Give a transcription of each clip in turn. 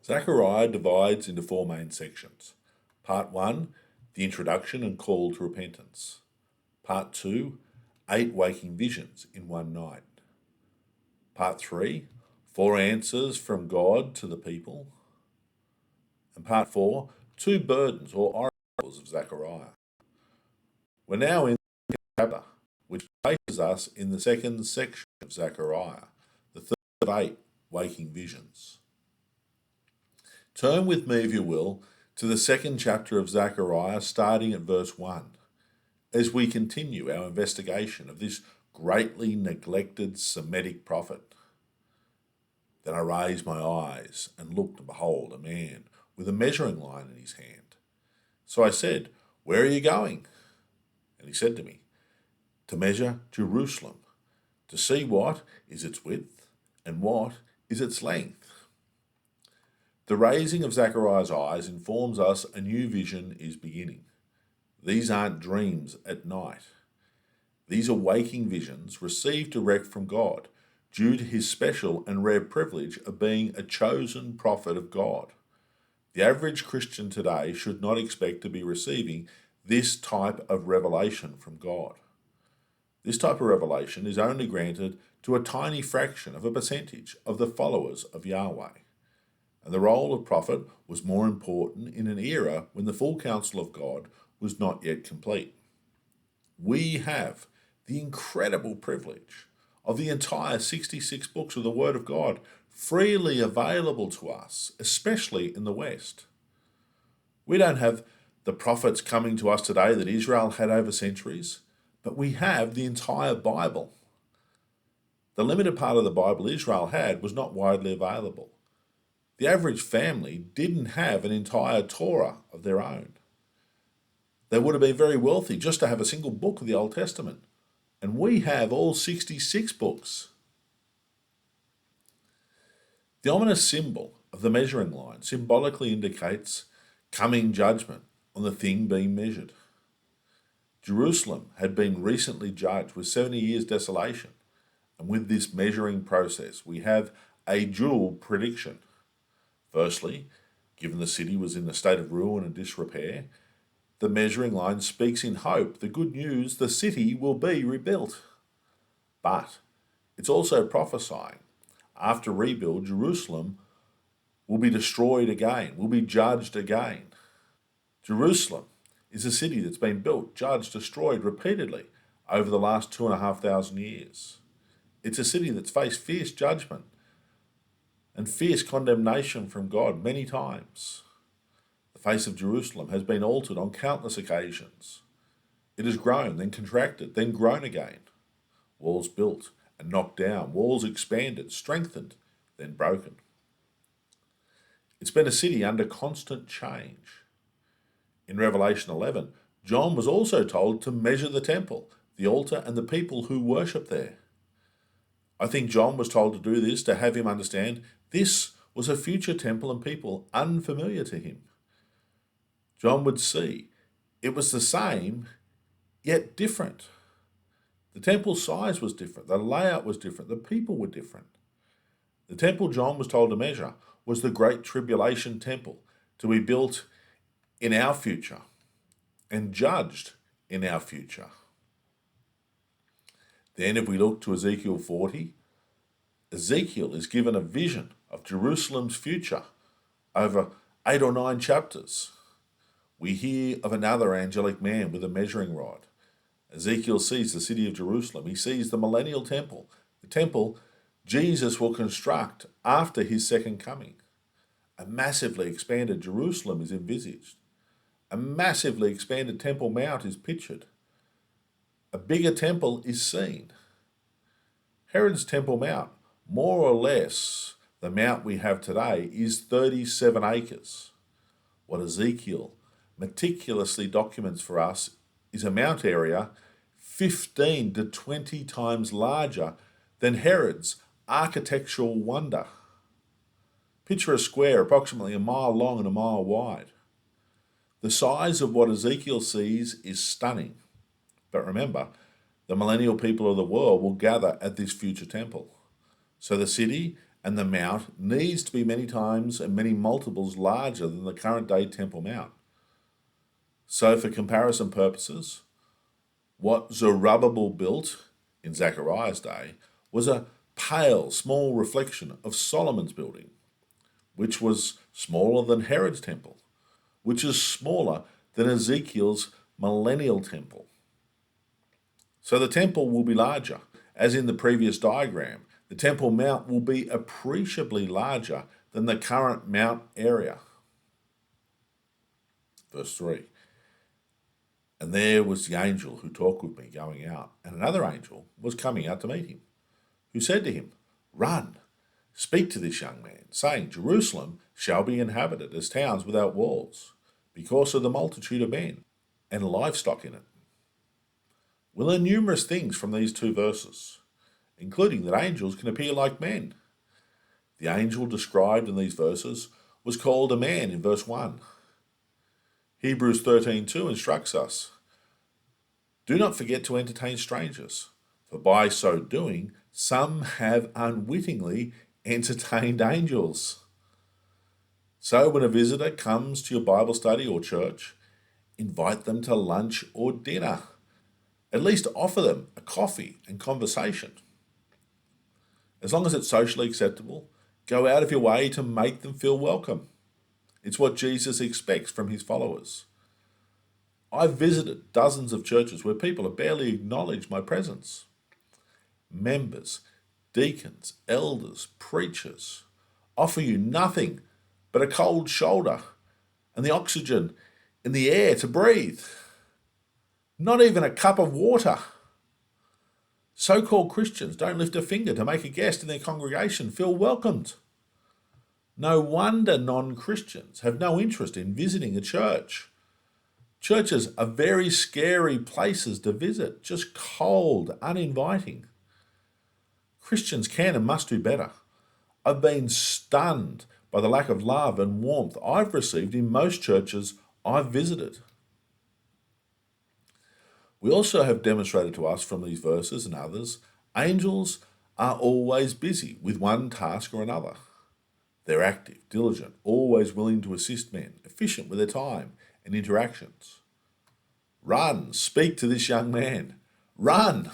Zechariah divides into four main sections. Part 1, the introduction and call to repentance. Part 2, 8 waking visions in one night. Part 3, 4 answers from God to the people. And Part 4, 2 burdens or oracles of Zechariah. We're now in the chapter, which places us in the second section of Zechariah, the third of 8 waking visions. Turn with me, if you will, to the second chapter of Zechariah, starting at verse 1, as we continue our investigation of this greatly neglected Semitic prophet. Then I raised my eyes and looked, and behold, a man with a measuring line in his hand. So I said, "Where are you going?" And he said to me, "To measure Jerusalem, to see what is its width and what is its length." The raising of Zechariah's eyes informs us a new vision is beginning. These aren't dreams at night. These are waking visions received direct from God, due to his special and rare privilege of being a chosen prophet of God. The average Christian today should not expect to be receiving this type of revelation from God. This type of revelation is only granted to a tiny fraction of a percentage of the followers of Yahweh. And the role of prophet was more important in an era when the full counsel of God was not yet complete. We have the incredible privilege of the entire 66 books of the Word of God freely available to us, especially in the West. We don't have the prophets coming to us today that Israel had over centuries, but we have the entire Bible. The limited part of the Bible Israel had was not widely available. The average family didn't have an entire Torah of their own. They would have been very wealthy just to have a single book of the Old Testament. And we have all 66 books. The ominous symbol of the measuring line symbolically indicates coming judgment on the thing being measured. Jerusalem had been recently judged with 70 years desolation. And with this measuring process, we have a dual prediction. Firstly, given the city was in a state of ruin and disrepair, the measuring line speaks in hope, the good news, the city will be rebuilt. But it's also prophesying, after rebuild, Jerusalem will be destroyed again, will be judged again. Jerusalem is a city that's been built, judged, destroyed repeatedly over the last 2,500 years. It's a city that's faced fierce judgment and fierce condemnation from God many times. The face of Jerusalem has been altered on countless occasions. It has grown, then contracted, then grown again. Walls built and knocked down, walls expanded, strengthened, then broken. It's been a city under constant change. In Revelation 11, John was also told to measure the temple, the altar, and the people who worship there. I think John was told to do this to have him understand this was a future temple and people unfamiliar to him. John would see it was the same, yet different. The temple size was different, the layout was different, the people were different. The temple John was told to measure was the Great Tribulation temple to be built in our future and judged in our future. Then if we look to Ezekiel 40, Ezekiel is given a vision of Jerusalem's future over 8 or 9 chapters. We hear of another angelic man with a measuring rod. Ezekiel sees the city of Jerusalem. He sees the millennial temple, the temple Jesus will construct after his second coming. A massively expanded Jerusalem is envisaged. A massively expanded Temple Mount is pictured. A bigger temple is seen. Herod's Temple Mount, more or less the mount we have today, is 37 acres. What Ezekiel meticulously documents for us is a mount area 15 to 20 times larger than Herod's architectural wonder. Picture a square approximately a mile long and a mile wide. The size of what Ezekiel sees is stunning. But remember, the millennial people of the world will gather at this future temple. So the city and the mount needs to be many times and many multiples larger than the current day Temple Mount. So for comparison purposes, what Zerubbabel built in Zechariah's day was a pale, small reflection of Solomon's building, which was smaller than Herod's temple, which is smaller than Ezekiel's millennial temple. So the temple will be larger. As in the previous diagram, the Temple Mount will be appreciably larger than the current Mount area. Verse 3. And there was the angel who talked with me going out, and another angel was coming out to meet him, who said to him, Run, speak to this young man, saying, Jerusalem shall be inhabited as towns without walls, because of the multitude of men and livestock in it. We learn numerous things from these two verses, including that angels can appear like men. The angel described in these verses was called a man in verse 1. Hebrews 13:2 instructs us, Do not forget to entertain strangers, for by so doing some have unwittingly entertained angels. So when a visitor comes to your Bible study or church, invite them to lunch or dinner. At least offer them a coffee and conversation. As long as it's socially acceptable, go out of your way to make them feel welcome. It's what Jesus expects from his followers. I've visited dozens of churches where people have barely acknowledged my presence. Members, deacons, elders, preachers offer you nothing but a cold shoulder and the oxygen in the air to breathe. Not even a cup of water. So-called Christians don't lift a finger to make a guest in their congregation feel welcomed. No wonder non-Christians have no interest in visiting a church. Churches are very scary places to visit, just cold, uninviting. Christians can and must do better. I've been stunned by the lack of love and warmth I've received in most churches I've visited. We also have demonstrated to us from these verses and others, angels are always busy with one task or another. They're active, diligent, always willing to assist men, efficient with their time and interactions. Run, speak to this young man. Run!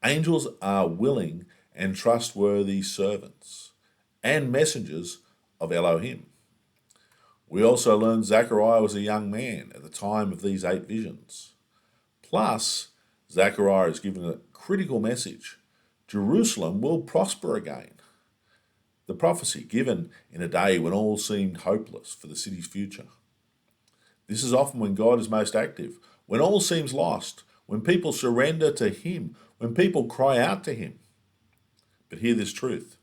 Angels are willing and trustworthy servants and messengers of Elohim. We also learn Zechariah was a young man at the time of these 8 visions. Plus, Zechariah is given a critical message. Jerusalem will prosper again. The prophecy given in a day when all seemed hopeless for the city's future. This is often when God is most active, when all seems lost, when people surrender to him, when people cry out to him. But hear this truth.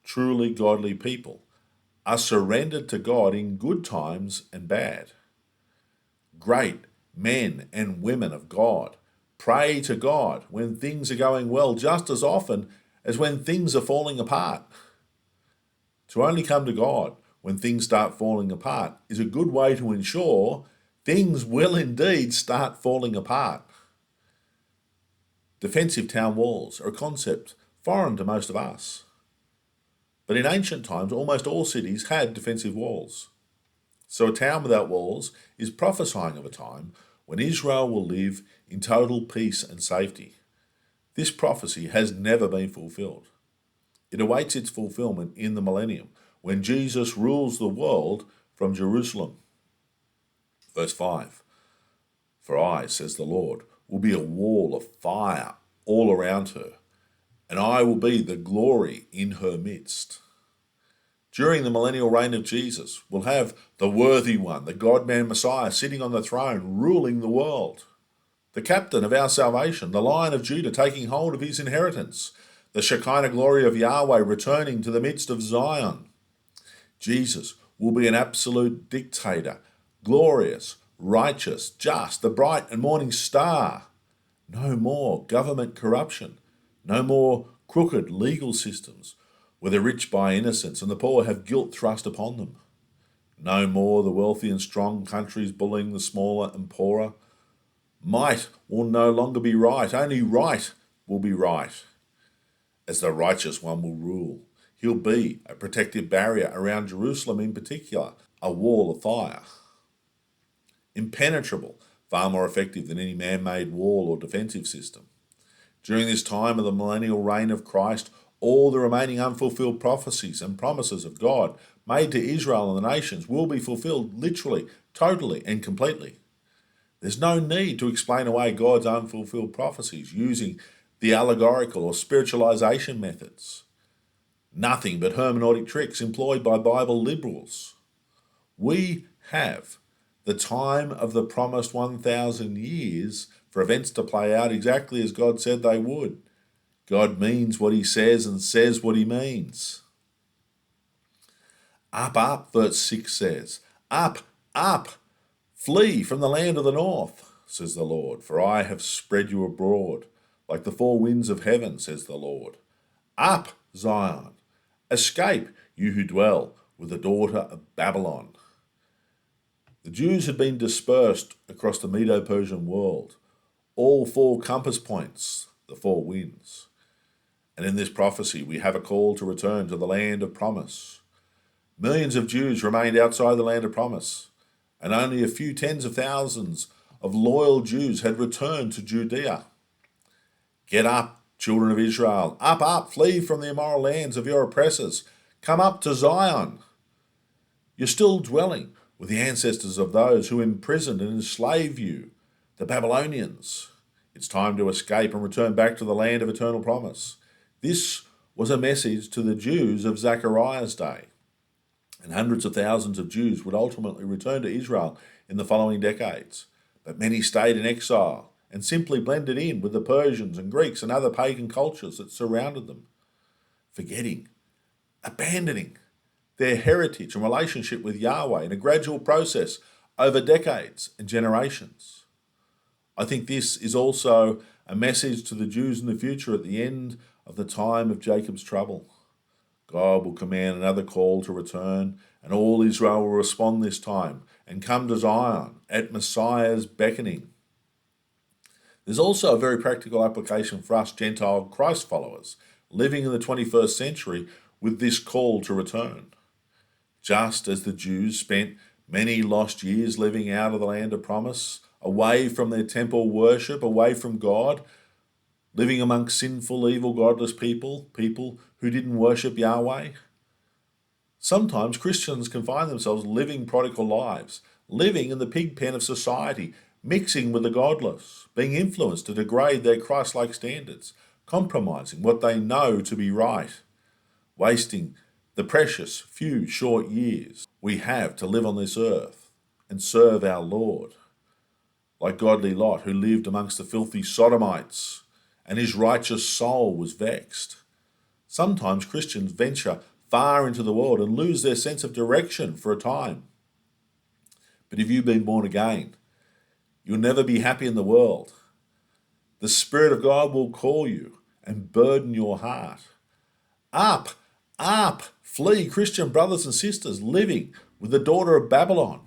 Truly godly people are surrendered to God in good times and bad. Great men and women of God pray to God when things are going well just as often as when things are falling apart. To only come to God when things start falling apart is a good way to ensure things will indeed start falling apart. Defensive town walls are a concept foreign to most of us. But in ancient times, almost all cities had defensive walls. So a town without walls is prophesying of a time when Israel will live in total peace and safety. This prophecy has never been fulfilled. It awaits its fulfillment in the millennium, when Jesus rules the world from Jerusalem. Verse 5, For I, says the Lord, will be a wall of fire all around her, and I will be the glory in her midst. During the millennial reign of Jesus, we'll have the worthy one, the God-man Messiah, sitting on the throne, ruling the world. The captain of our salvation, the Lion of Judah, taking hold of his inheritance. The Shekinah glory of Yahweh returning to the midst of Zion. Jesus will be an absolute dictator, glorious, righteous, just, the bright and morning star. No more government corruption. No more crooked legal systems, where the rich buy innocence and the poor have guilt thrust upon them. No more the wealthy and strong countries bullying the smaller and poorer. Might will no longer be right, only right will be right. As the righteous one will rule, He'll be a protective barrier around Jerusalem in particular, a wall of fire. Impenetrable, far more effective than any man-made wall or defensive system. During this time of the millennial reign of Christ, all the remaining unfulfilled prophecies and promises of God made to Israel and the nations will be fulfilled literally, totally, and completely. There's no need to explain away God's unfulfilled prophecies using the allegorical or spiritualization methods. Nothing but hermeneutic tricks employed by Bible liberals. We have the time of the promised 1,000 years for events to play out exactly as God said they would. God means what he says and says what he means. Up, up, verse 6 says. Up, up, flee from the land of the north, says the Lord, for I have spread you abroad, like the four winds of heaven, says the Lord. Up, Zion, escape, you who dwell with the daughter of Babylon. The Jews had been dispersed across the Medo-Persian world, all four compass points, the four winds. And in this prophecy, we have a call to return to the land of promise. Millions of Jews remained outside the land of promise, and only a few tens of thousands of loyal Jews had returned to Judea. Get up, children of Israel, up, flee from the immoral lands of your oppressors. Come up to Zion. You're still dwelling with the ancestors of those who imprisoned and enslaved you, the Babylonians. It's time to escape and return back to the land of eternal promise. This was a message to the Jews of Zechariah's day. And hundreds of thousands of Jews would ultimately return to Israel in the following decades. But many stayed in exile and simply blended in with the Persians and Greeks and other pagan cultures that surrounded them, forgetting, abandoning their heritage and relationship with Yahweh in a gradual process over decades and generations. I think this is also a message to the Jews in the future at the end of the time of Jacob's trouble. God will command another call to return, and all Israel will respond this time and come to Zion at Messiah's beckoning. There's also a very practical application for us Gentile Christ followers living in the 21st century with this call to return. Just as the Jews spent many lost years living out of the land of promise, away from their temple worship, away from God, living amongst sinful, evil, godless people who didn't worship Yahweh. Sometimes Christians can find themselves living prodigal lives, living in the pig pen of society, mixing with the godless, being influenced to degrade their Christ-like standards, compromising what they know to be right, wasting the precious few short years we have to live on this earth and serve our Lord. Like godly Lot, who lived amongst the filthy sodomites, and his righteous soul was vexed. Sometimes Christians venture far into the world and lose their sense of direction for a time. But if you've been born again, you'll never be happy in the world. The Spirit of God will call you and burden your heart. Up, flee, Christian brothers and sisters living with the daughter of Babylon.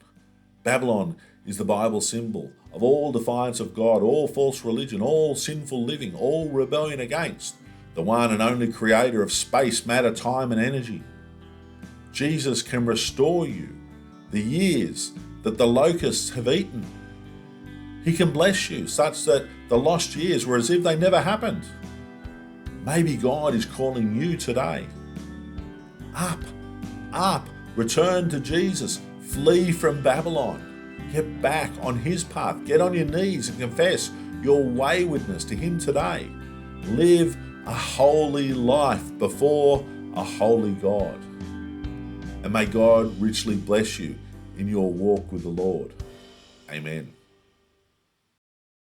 Babylon is the Bible symbol of all defiance of God, all false religion, all sinful living, all rebellion against the one and only creator of space, matter, time, and energy. Jesus can restore you the years that the locusts have eaten. He can bless you such that the lost years were as if they never happened. Maybe God is calling you today. Up, return to Jesus, flee from Babylon. Get back on his path. Get on your knees and confess your waywardness to him today. Live a holy life before a holy God. And may God richly bless you in your walk with the Lord. Amen.